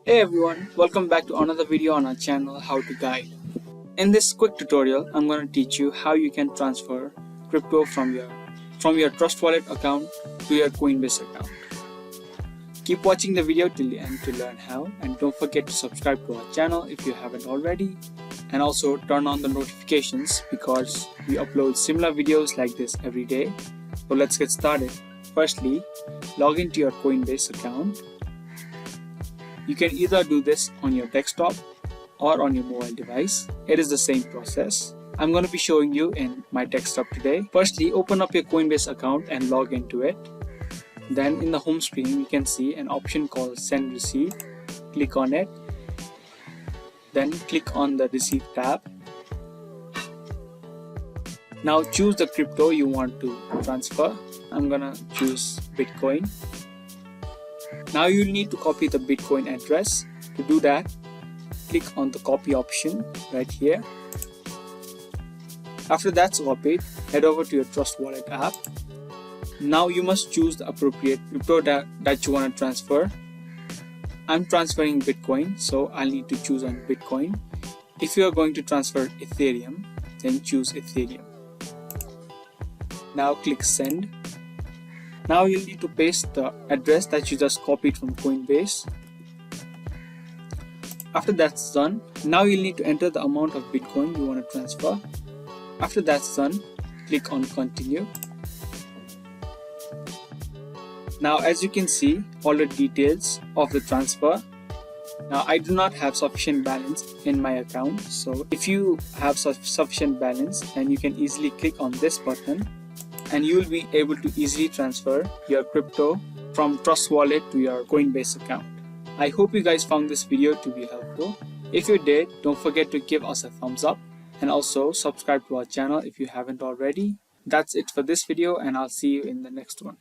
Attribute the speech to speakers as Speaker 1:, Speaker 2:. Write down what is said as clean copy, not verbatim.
Speaker 1: Hey everyone, welcome back to another video on our channel How to Guide. In this quick tutorial, I'm going to teach you how you can transfer crypto from your Trustwallet account to your Coinbase account. Keep watching the video till the end to learn how, and don't forget to subscribe to our channel if you haven't already, and also turn on the notifications because we upload similar videos like this every day. So let's get started. Firstly, log into your Coinbase account. You can either do this on your desktop or on your mobile device. It is the same process. I'm going to be showing you in my desktop today. Firstly, open up your Coinbase account and log into it. Then in the home screen, you can see an option called Send Receipt. Click on it. Then click on the Receipt tab. Now choose the crypto you want to transfer. I'm going to choose Bitcoin. Now you'll need to copy the Bitcoin address. To do that, click on the copy option right here. After that's copied, head over to your Trustwallet app. Now you must choose the appropriate crypto that you want to transfer. I'm transferring Bitcoin, so I'll need to choose on Bitcoin. If you are going to transfer Ethereum, then choose Ethereum. Now click Send. Now you'll need to paste the address that you just copied from Coinbase. After that's done, now you'll need to enter the amount of Bitcoin you want to transfer. After that's done, click on Continue. Now as you can see, all the details of the transfer. Now I do not have sufficient balance in my account, so if you have sufficient balance, then you can easily click on this button and you will be able to easily transfer your crypto from Trustwallet to your Coinbase account. I hope you guys found this video to be helpful. If you did, don't forget to give us a thumbs up and also subscribe to our channel if you haven't already. That's it for this video, and I'll see you in the next one.